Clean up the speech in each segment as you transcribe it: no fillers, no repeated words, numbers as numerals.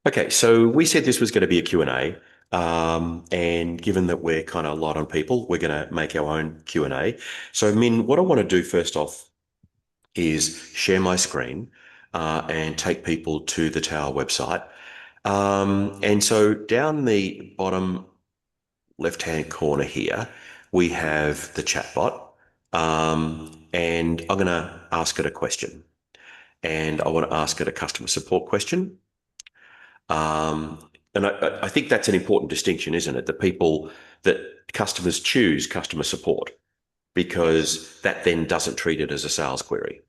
Okay, so we said this was going to be a Q&A, and given that we're kind of light on people, we're going to make our own Q&A. So, Min, what I want to do first off is share my screen and take people to the Tower website. And so down the bottom left-hand corner here, we have the chatbot, and I'm going to ask it a question. And I want to ask it a customer support question. And I think that's an important distinction, isn't it? That customers choose customer support Yeah, because that then doesn't treat it as a sales query.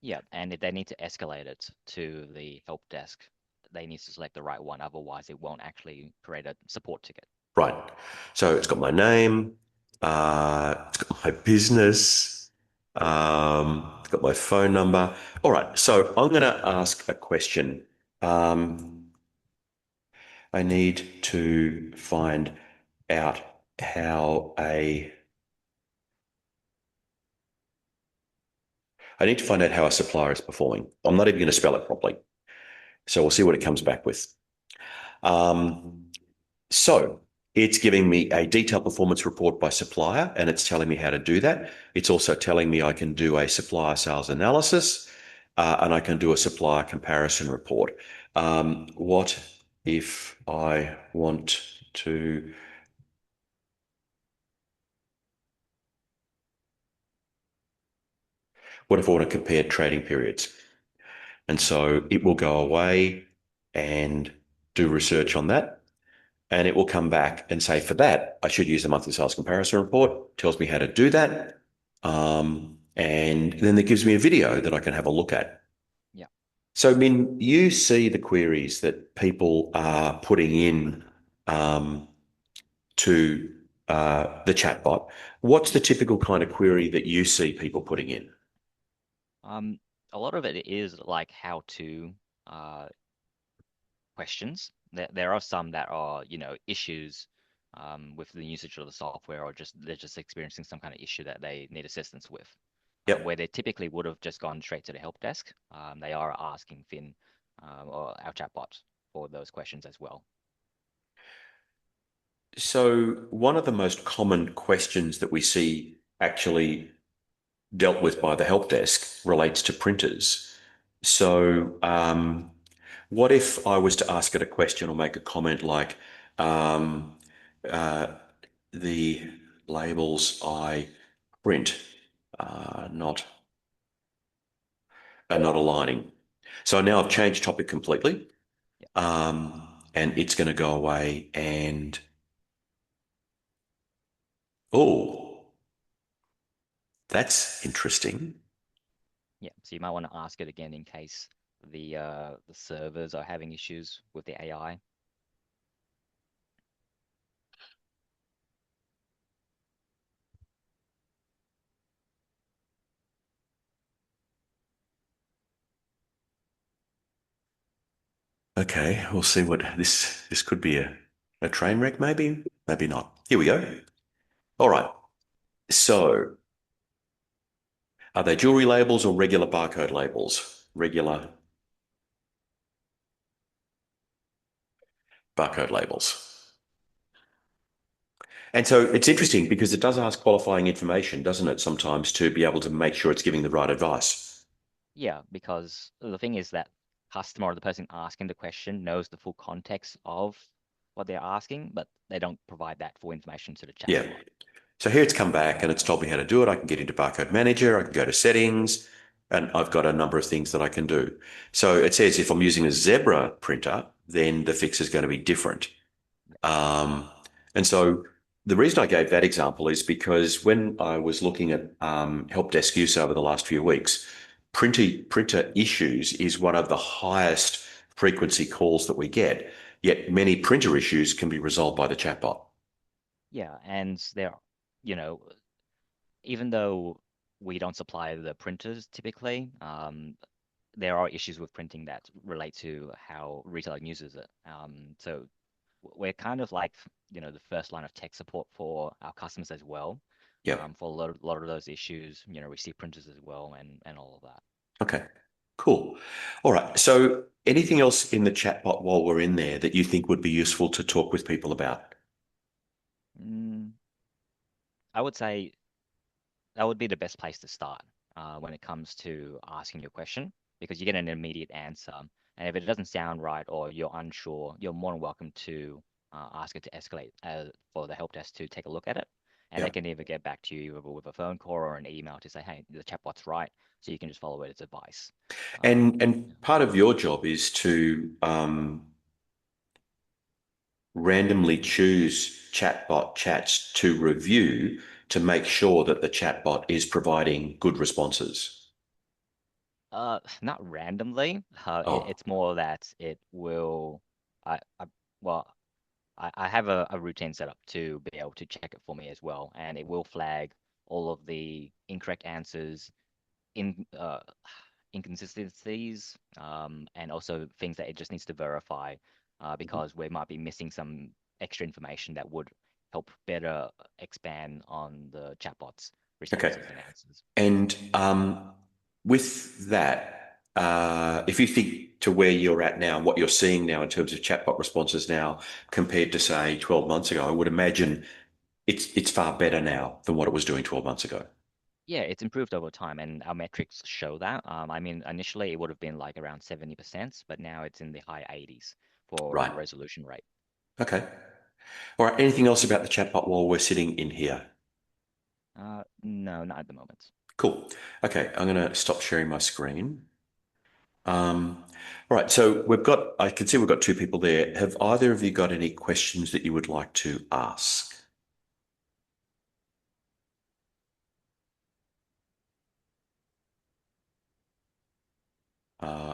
yeah, and if they need to escalate it to the help desk, they need to select the right one. Otherwise, it won't actually create a support ticket. Right. So it's got my name, it's got my business, it's got my phone number. All right. So I'm going to ask a question. Um, I need to find out how a I need to find out how a supplier is performing. I'm not even going to spell it properly. So we'll see what it comes back with. Um, so it's giving me a detailed performance report by supplier, and it's telling me how to do that. It's also telling me I can do a supplier sales analysis, and I can do a supplier comparison report. What if I want to, what if I want to compare trading periods? And so it will go away and do research on that. And it will come back and say, for that, I should use the monthly sales comparison report, tells me how to do that. And then it gives me a video that I can have a look at. Yeah. So, Min, you see the queries that people are putting in um, to the chatbot. What's the Yeah. typical kind of query that you see people putting in? Um, a lot of it is like how to questions. There are some that are, issues with the usage of the software, or just they're just experiencing some kind of issue that they need assistance with, where Yep. they typically would have just gone straight to the help desk. They are asking Finn or our chatbot for those questions as well. So, one of the most common questions that we see actually dealt with by the help desk relates to printers. So, what if I was to ask it a question or make a comment like, um, uh, the labels I print not are not aligning. So now I've changed topic completely, Yeah. and it's going to go away and oh, that's interesting. Yeah. So you might want to ask it again in case the servers are having issues with the AI. Okay, we'll see what this could be a train wreck, maybe, maybe not. Here we go. All right. So, are they jewelry labels or regular barcode labels? Regular barcode labels. And so it's interesting because it does ask qualifying information, doesn't it, sometimes to be able to make sure it's giving the right advice. Yeah, because the thing is that customer or the person asking the question knows the full context of what they're asking, but they don't provide that full information to the Yeah. chatbot. So here it's come back and it's told me how to do it. I can get into Barcode Manager, I can go to settings, and I've got a number of things that I can do. So it says if I'm using a Zebra printer, then the fix is going to be different. Yeah. Um, and so the reason I gave that example is because when I was looking at help desk use over the last few weeks, printer issues is one of the highest frequency calls that we get. Yet many printer issues can be resolved by the chatbot. Yeah, and even though we don't supply the printers typically, there are issues with printing that relate to how retailer uses it. So we're kind of like, the first line of tech support for our customers as well. Yep. For a lot of those issues, we see printers as well and all of that. Okay. Cool. All right. So Anything else in the chatbot while we're in there that you think would be useful to talk with people about? Mm, I would say that would be the best place to start when it comes to asking your question because you get an immediate answer. And if it doesn't sound right or you're unsure, you're more than welcome to ask it to escalate for the help desk to take a look at it. And they Yeah. can either get back to you with a phone call or an email to say, hey, the chatbot's right. So you can just follow its advice. And Yeah. part of your job is to randomly choose chatbot chats to review to make sure that the chatbot is providing good responses. Not randomly. Oh, It's more that it will. I well, I have a routine set up to be able to check it for me as well, and it will flag all of the incorrect answers, in inconsistencies, and also things that it just needs to verify, because we might be missing some extra information that would help better expand on the chatbot's okay. responses and answers. And with that, if you think to where you're at now and what you're seeing now in terms of chatbot responses now compared to say 12 months ago, I would imagine it's far better now than what it was doing 12 months ago. Yeah, it's improved over time, and our metrics show that. I mean, initially it would have been like around 70%, but now it's in the high 80s for Right. resolution rate. Okay. All right. Anything else about the chatbot while we're sitting in here? No, not at the moment. Cool. Okay. I'm going to stop sharing my screen. All right. So I can see we've got two people there. Have either of you got any questions that you would like to ask?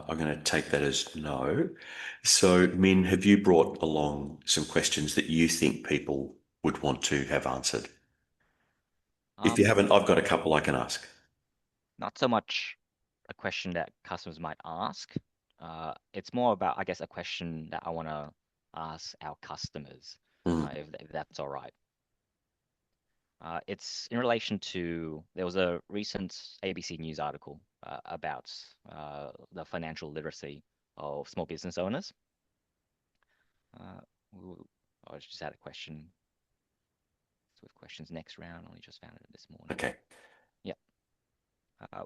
I'm going to take that as no. So, Min, have you brought along some questions that you think people would want to have answered? If you Um, haven't, I've got a couple I can ask. Not so much a question that customers might ask. It's more about, I guess, a question that I want to ask our customers, Mm, if that's all right. It's in relation to there was a recent ABC News article about the financial literacy of small business owners. Uh, I just had a question with questions next round. Only just found it this morning. okay. Yeah,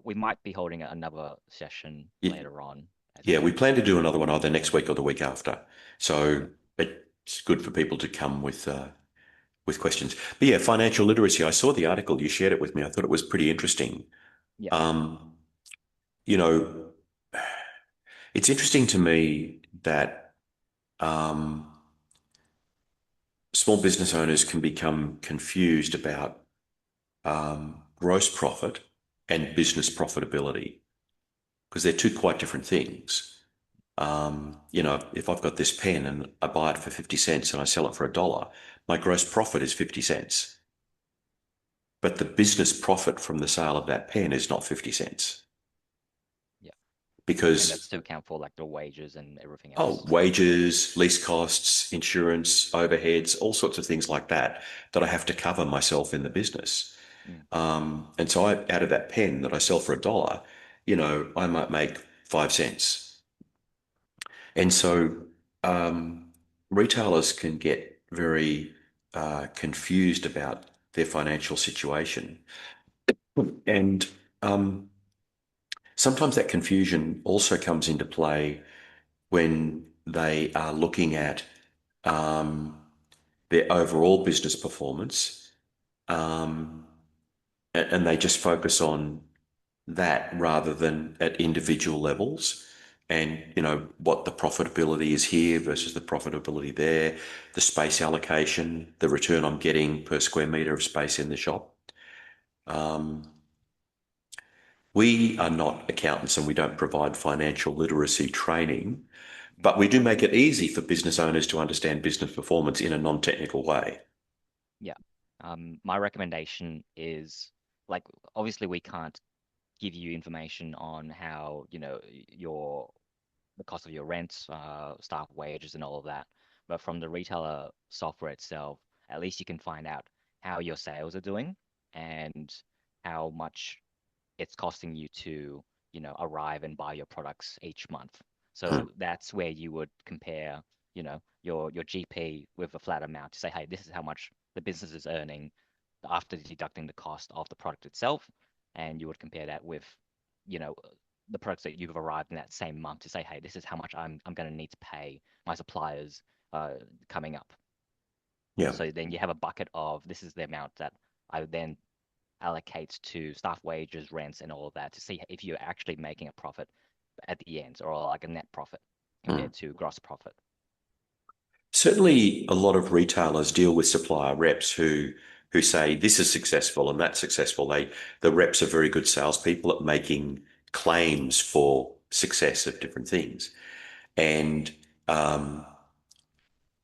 we might be holding another session Y- later on as Yeah, we well. plan to do another one either next week or the week after. Yeah, So it's good for people to come with questions. But yeah, financial literacy. I saw the article, you shared it with me. I thought it was pretty interesting. yeah, Um, you know, it's interesting to me that small business owners can become confused about gross profit and business profitability because they're two quite different things. If I've got this pen and I buy it for 50 cents and I sell it for $1, my gross profit is 50 cents. But the business profit from the sale of that pen is not 50 cents yeah. And that's because, to account for like the wages and everything oh, else. wages, lease costs, insurance, overheads, all sorts of things like that that I have to cover myself in the business. Mm, And so out of that pen that I sell for $1, I might make 5 cents. And so um, retailers can get very confused about their financial situation. And um, sometimes that confusion also comes into play when they are looking at um, their overall business performance, um, and they just focus on that rather than at individual levels. And what the profitability is here versus the profitability there, the space allocation, the return I'm getting per square meter of space in the shop. Um, we are not accountants and we don't provide financial literacy training, mm. but we do make it easy for business owners to understand business performance in a non-technical way. Yeah. My recommendation is like obviously we can't give you information on how, your the cost of your rent, staff wages and all of that. But from the retailer software itself, at least you can find out how your sales are doing and how much it's costing you to, arrive and buy your products each month. Mm, So that's where you would compare, your GP with a flat amount to say, hey, this is how much the business is earning after deducting the cost of the product itself, and you would compare that with, you know, the products that you've arrived in that same month to say, hey, this is how much I'm going to need to pay my suppliers uh, coming up. yeah. So then you have a bucket of this is the amount that I would then allocate to staff wages, rents, and all of that to see if you're actually making a profit at the end or like a net profit Mm. compared to gross profit. Certainly, a lot of retailers deal with supplier reps who say this is successful and that's successful. The reps are very good salespeople at making claims for success of different things. And um,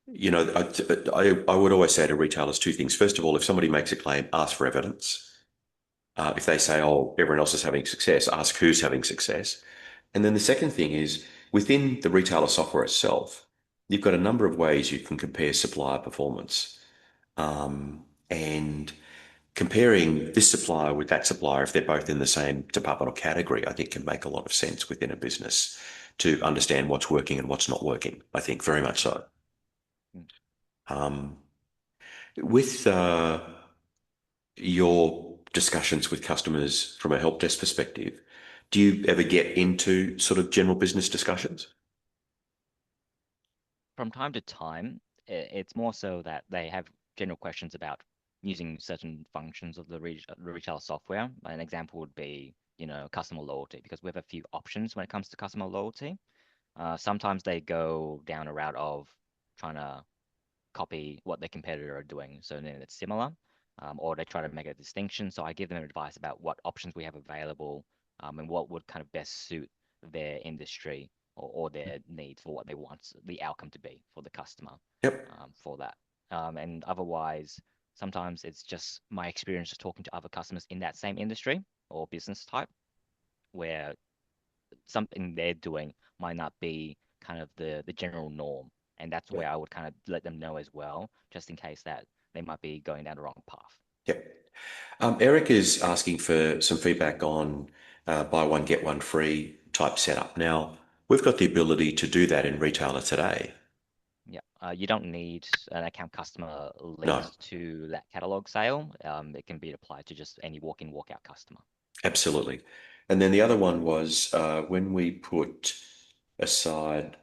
I would always say to retailers two things. First of all, if somebody makes a claim, ask for evidence. If they say, "Oh, everyone else is having success," ask who's having success. And then the second thing is within the retailer software itself, you've got a number of ways you can compare supplier performance. And comparing this supplier with that supplier, if they're both in the same department or category, I think can make a lot of sense within a business to understand what's working and what's not working. I think very much so. Mm. Um, with your discussions with customers from a help desk perspective, do you ever get into sort of general business discussions? From time to time, it's more so that they have general questions about using certain functions of the retail software. An example would be, customer loyalty, because we have a few options when it comes to customer loyalty. Sometimes they go down a route of trying to copy what their competitor are doing, so then it's similar, or they try to make a distinction. So I give them advice about what options we have available, and what would kind of best suit their industry or their needs for what they want the outcome to be for the customer, Yep. for that. And otherwise, sometimes it's just my experience of talking to other customers in that same industry or business type, where something they're doing might not be kind of the general norm. And that's Yep. where I would kind of let them know as well, just in case that they might be going down the wrong path. Yep. Eric is asking for some feedback on buy one, get one free type setup. Now, we've got the ability to do that in Retailer today. Yeah, you don't need an account customer No, linked to that catalog sale. It can be applied to just any walk-in, walk-out customer. absolutely. And then the other one was when we put aside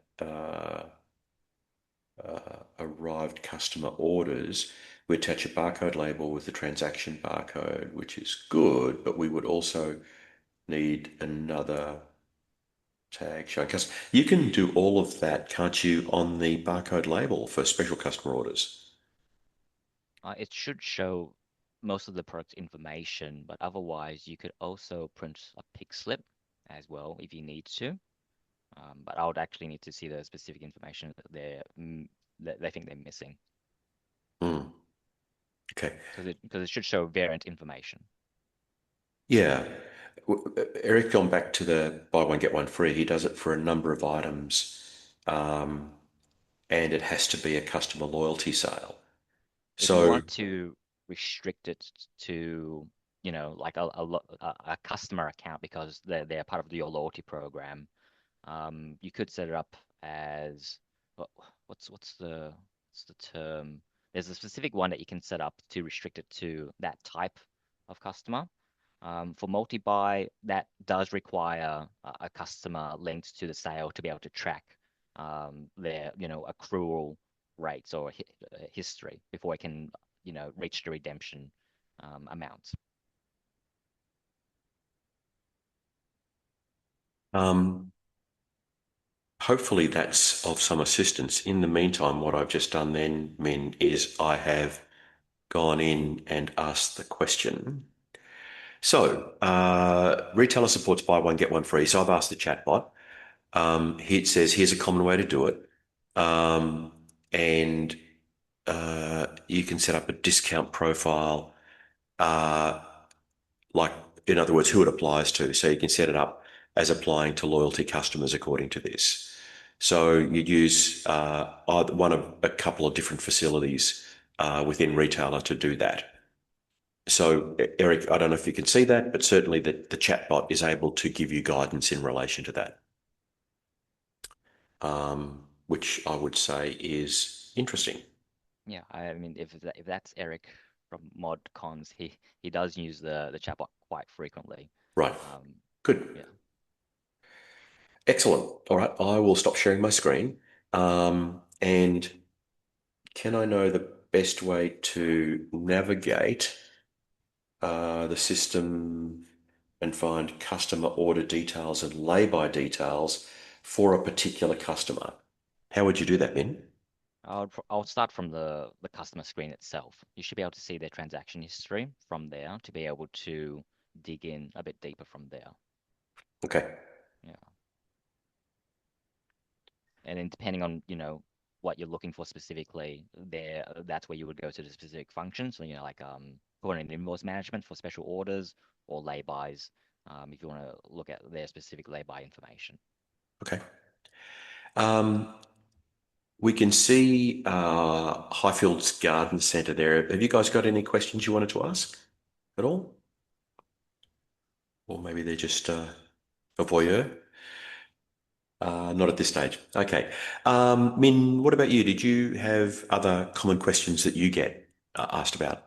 arrived customer orders, we attach a barcode label with the transaction barcode, which is good, but we would also need another tag showing customer. You can do all of that, can't you, on the barcode label for special customer orders? It should show most of the product information, but otherwise you could also print a pick slip as well if you need to. But I would actually need to see the specific information that they think they're missing, Hmm. Okay. because it should show variant information. Yeah. Eric, gone back to the buy one, get one free. He does it for a number of items, um, and it has to be a customer loyalty sale. If you So, want to restrict it to, like a customer account because they're part of your loyalty program, you could set it up as what, what's the term? There's a specific one that you can set up to restrict it to that type of customer. For multi-buy, that does require a customer linked to the sale to be able to track their, accrual rates or history before it can, reach the redemption amount. um, hopefully that's of some assistance. In the meantime, what I've just done then, Min, is I have gone in and asked the question. So, retailer supports buy one, get one free. So I've asked the chatbot. It says, here's a common way to do it. Um, and you can set up a discount profile, uh, like, in other words, who it applies to. So you can set it up as applying to loyalty customers according to this. So you'd use either one of a couple of different facilities within retailer to do that. So, Eric, I don't know if you can see that, but certainly the chatbot is able to give you guidance in relation to that. which I would say is interesting. Yeah, I mean, if that's Eric from ModCons, he does use the chatbot quite frequently. Right. Um, Good. yeah. Excellent. All right. I will stop sharing my screen. And can I know the best way to navigate the system and find customer order details and lay-by details for a particular customer? How would you do that, Min? I'll start from the customer screen itself. You should be able to see their transaction history from there to be able to dig in a bit deeper from there. Okay. Yeah. And then depending on, what you're looking for specifically, that's where you would go to the specific functions. So, like put in invoice management for special orders or laybys, if you want to look at their specific lay-by information. Okay. Um, we can see Highfield's Garden Centre there. Have you guys got any questions you wanted to ask at all? Or maybe they're just a voyeur? Not at this stage. Okay. Min, what about you? Did you have other common questions that you get asked about?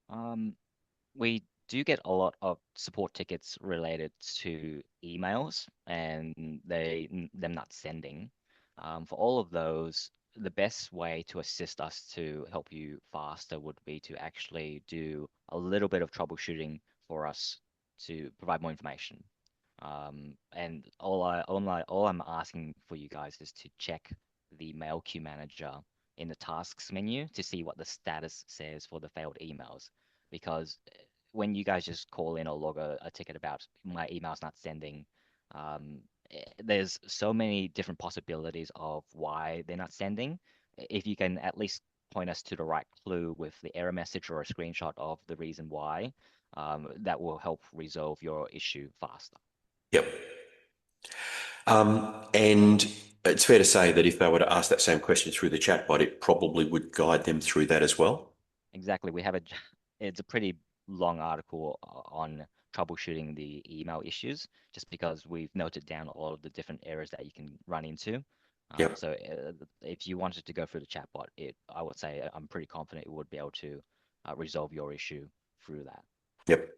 Um, We do get a lot of support tickets related to emails and them not sending. For all of those, the best way to assist us to help you faster would be to actually do a little bit of troubleshooting for us to provide more information. And all I'm asking for you guys is to check the mail queue manager in the tasks menu to see what the status says for the failed emails. Because when you guys just call in or log a ticket about my email's not sending, there's so many different possibilities of why they're not sending. If you can at least point us to the right clue with the error message or a screenshot of the reason why, that will help resolve your issue faster. Yep. And it's fair to say that if they were to ask that same question through the chatbot, it probably would guide them through that as well. Exactly. It's a pretty long article on troubleshooting the email issues, just because we've noted down all of the different errors that you can run into. Yep. If you wanted to go through the chatbot, I would say I'm pretty confident it would be able to resolve your issue through that. Yep.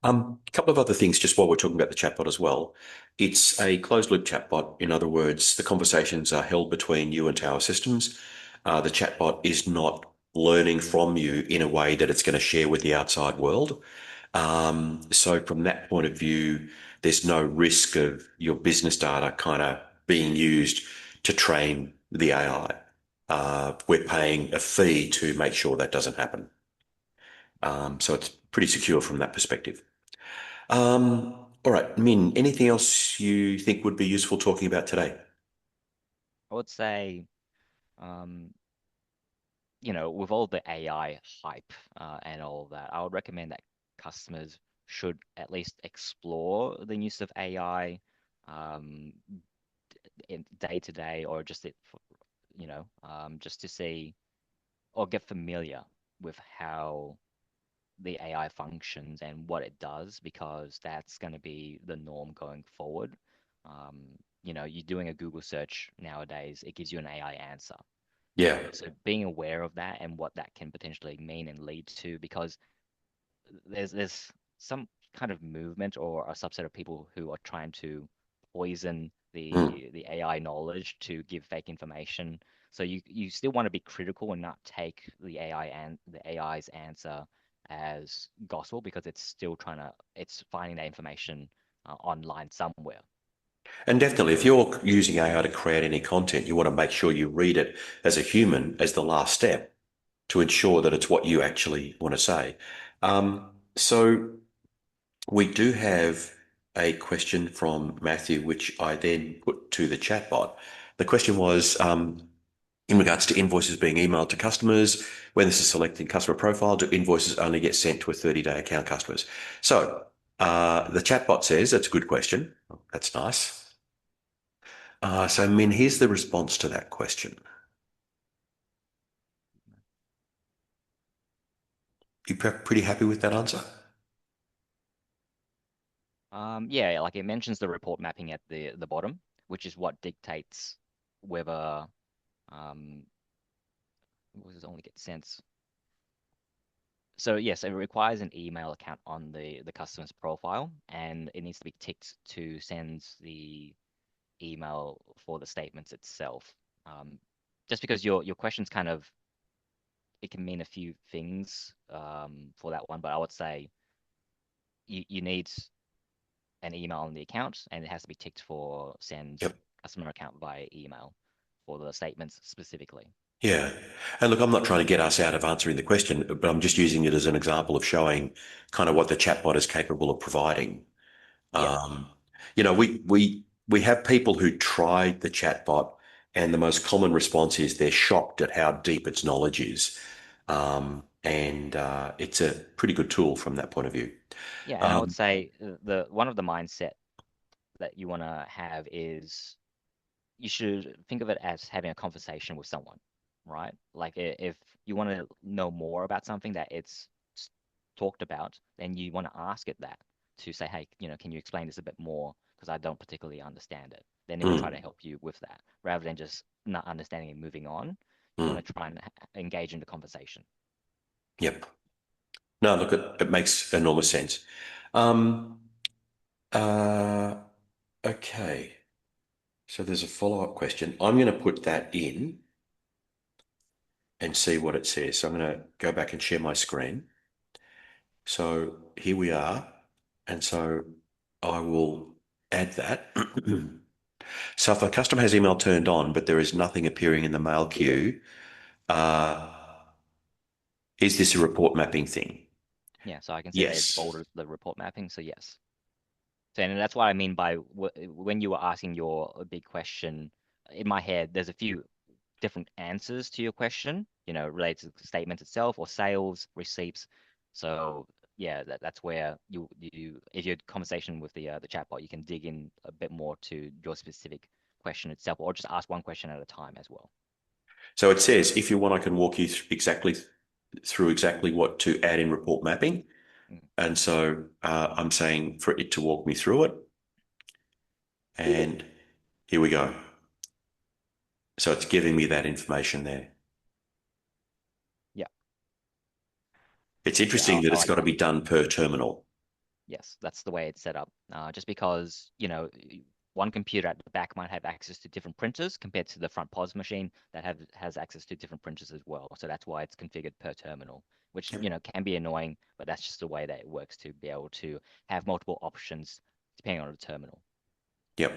A couple of other things just while we're talking about the chatbot as well. It's a closed loop chatbot. In other words, the conversations are held between you and Tower Systems. The chatbot is not learning from you in a way that it's going to share with the outside world. So from that point of view, there's no risk of your business data kind of being used to train the AI. We're paying a fee to make sure that doesn't happen. So it's pretty secure from that perspective. All right, Min, anything else you think would be useful talking about today? I would say, um, with all the AI hype and all of that, I would recommend that customers should at least explore the use of AI um, in day to day, or just to see or get familiar with how the AI functions and what it does, because that's going to be the norm going forward. You're doing a Google search nowadays, it gives you an AI answer. Yeah, So being aware of that and what that can potentially mean and lead to, because there's some kind of movement or a subset of people who are trying to poison mm. the AI knowledge to give fake information. So you still want to be critical and not take the AI and the AI's answer as gospel, because it's finding that information online somewhere. And definitely, if you're using AI to create any content, you want to make sure you read it as a human as the last step to ensure that it's what you actually want to say. So we do have a question from Matthew, which I then put to the chatbot. The question was, in regards to invoices being emailed to customers, when this is selecting customer profile, do invoices only get sent to a 30-day account customers? So the chatbot says that's a good question. That's nice. So Min, here's the response to that question. You pretty happy with that answer? Yeah, like it mentions the report mapping at the bottom, which is what dictates whether does it only get sent. So yes, it requires an email account on the customer's profile, and it needs to be ticked to send the email for the statements itself. Um, just because your question's kind of it can mean a few things for that one, but I would say you need an email on the account, and it has to be ticked for send Yep. customer account via email for the statements specifically. Yeah. And look, I'm not trying to get us out of answering the question, but I'm just using it as an example of showing kind of what the chatbot is capable of providing. Yeah, Um, we have people who tried the chatbot, and the most common response is they're shocked at how deep its knowledge is. And it's a pretty good tool from that point of view. yeah, and I would Um, say the one of the mindset that you want to have is you should think of it as having a conversation with someone, right? Like if you want to know more about something that it's talked about, then you want to ask it that to say, hey, can you explain this a bit more? Because I don't particularly understand it. Then it will try to mm, help you with that rather than just not understanding and moving on. You mm, want to try and engage in the conversation. yep. No, look, it makes enormous sense. Um, uh, okay. So there's a follow-up question. I'm going to put that in and see what it says. So I'm going to go back and share my screen. So here we are. And so I will add that. So if a customer has email turned on, but there is nothing appearing in the mail queue, uh, is this a report mapping thing? Yeah, so I can see that it's Yes. bolded the report mapping. So yes. So, and that's what I mean by when you were asking your big question, in my head, there's a few different answers to your question, related to the statement itself or sales, receipts. So yeah, that's where if you had conversation with the chatbot, you can dig in a bit more to your specific question itself, or just ask one question at a time as well. So it says, if you want, I can walk you through exactly what to add in report mapping. Mm. And so I'm saying for it to walk me through it. And here we go. So it's giving me that information there. Yeah, It's yeah, interesting that I it's like got to that. be done per terminal. Yes, that's the way it's set up. Just because, one computer at the back might have access to different printers compared to the front POS machine that has access to different printers as well. So that's why it's configured per terminal, which, Yep. can be annoying, but that's just the way that it works to be able to have multiple options depending on the terminal. Yep.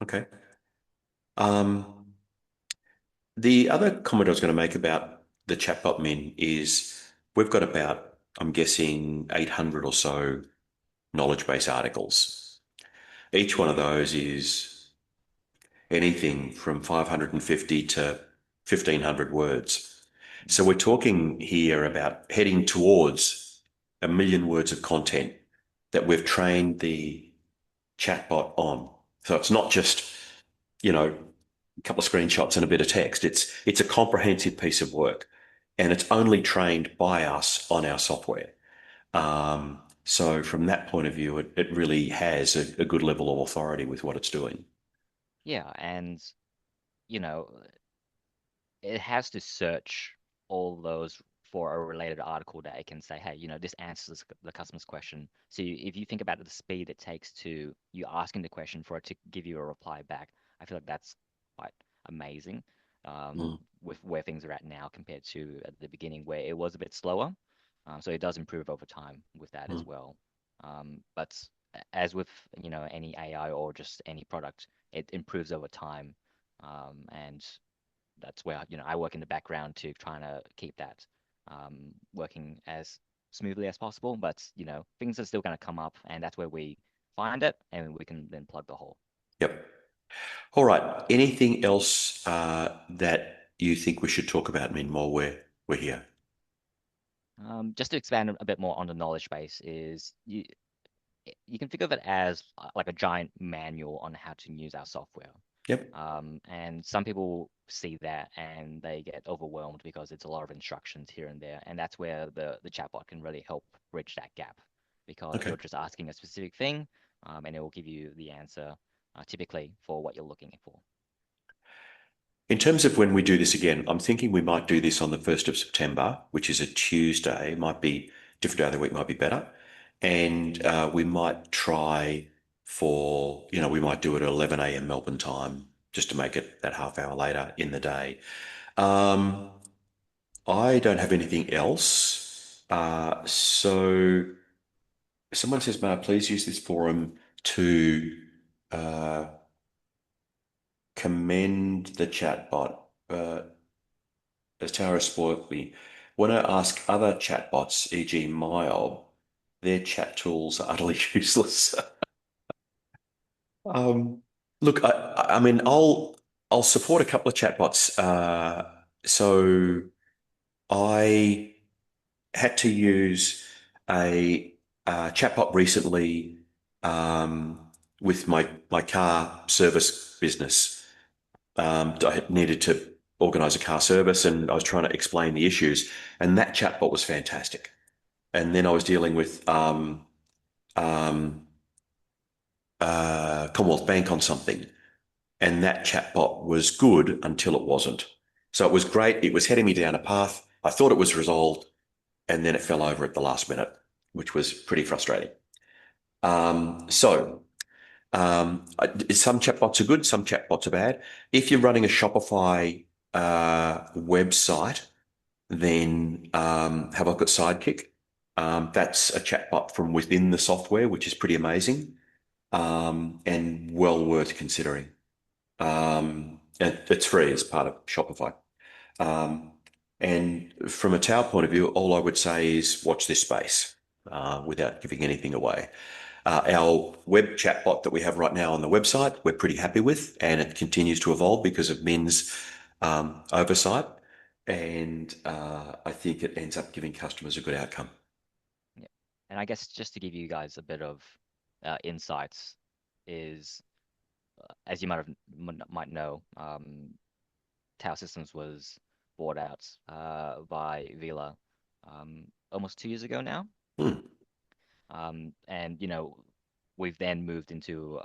Okay. Um, the other comment I was going to make about the chatbot min is we've got about, I'm guessing, 800 or so knowledge base articles. Each one of those is anything from 550 to 1,500 words. So Mm. we're talking here about heading towards 1 million words of content that we've trained the chatbot on. So it's not just, a couple of screenshots and a bit of text. It's a comprehensive piece of work, and it's only trained by us on our software. So from that point of view, it really has a good level of authority with what it's doing. Yeah, and, you know, it has to search all those for a related article that it can say, hey, this answers the customer's question. So if you think about the speed it takes to you asking the question for it to give you a reply back, I feel like that's quite amazing Mm, with where things are at now compared to at the beginning where it was a bit slower. So it does improve over time with that as mm, well. But as with any AI or just any product, it improves over time. And that's where I work in the background to trying to keep that working as smoothly as possible. But things are still going to come up, and that's where we find it, and we can then plug the hole. yep. All right. Anything else that you think we should talk about, Min, while we're here? Just to expand a bit more on the knowledge base, is you can think of it as like a giant manual on how to use our software. Yep. And some people see that and they get overwhelmed because it's a lot of instructions here and there. And that's where the chatbot can really help bridge that gap. because Okay. you're just asking a specific thing, and it will give you the answer typically for what you're looking for. In terms of when we do this again, I'm thinking we might do this on the 1st of September, which is a Tuesday. Might be different day of the week, might be better. And we might try for, we might do it at 11 a.m. Melbourne time, just to make it that half hour later in the day. Um, I don't have anything else. So someone says, may I please use this forum to uh, commend the chatbot? As Tara spoiled me. When I ask other chatbots, e.g. Myob, their chat tools are utterly useless. Um, Look, I mean, I'll support a couple of chatbots. So I had to use a, chatbot recently um, with my car service business. I had needed to organize a car service and I was trying to explain the issues, and that chatbot was fantastic. And then I was dealing with um, Commonwealth Bank on something, and that chatbot was good until it wasn't. So it was great. It was heading me down a path. I thought it was resolved, and then it fell over at the last minute, which was pretty frustrating. So some chatbots are good, some chatbots are bad. If you're running a Shopify website, then have a look at Sidekick. That's a chatbot from within the software, which is pretty amazing and well worth considering. And it's free as part of Shopify. Um, and from a Tower point of view, all I would say is watch this space without giving anything away. Our web chatbot that we have right now on the website, we're pretty happy with, and it continues to evolve because of Min's oversight. And I think it ends up giving customers a good outcome. Yeah. And I guess just to give you guys a bit of insights is, as you might know, Tower Systems was bought out by Vila almost 2 years ago now. Hmm. And we've then moved into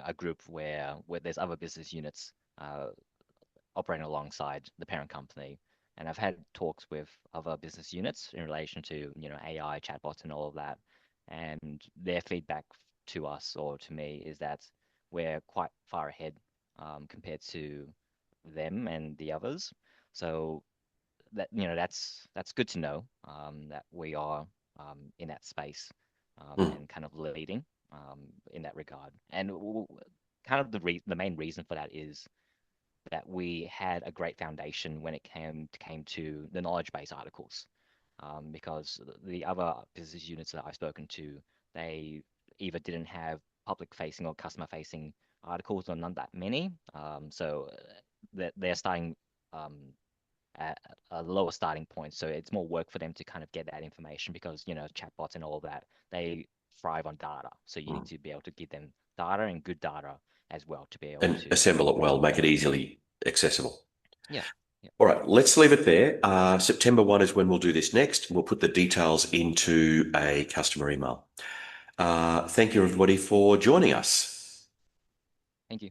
a group where there's other business units uh, operating alongside the parent company. And I've had talks with other business units in relation to, AI, chatbots, and all of that. And their feedback to us or to me is that we're quite far ahead compared to them and the others. So that's good to know that we are in that space Hmm. and kind of leading in that regard. And kind of the main reason for that is that we had a great foundation when it came to the knowledge base articles, because the other business units that I've spoken to, they either didn't have public facing or customer facing articles or none that many. So they're starting um, at a lower starting point. So it's more work for them to kind of get that information because, chatbots and all of that, they thrive on data. So you need Hmm. to be able to give them data and good data as well to be able And to assemble it make well, that make it decision. easily accessible. Yeah. Yeah. All right, let's leave it there. September 1 is when we'll do this next. We'll put the details into a customer email. Thank you, everybody, for joining us. Thank you.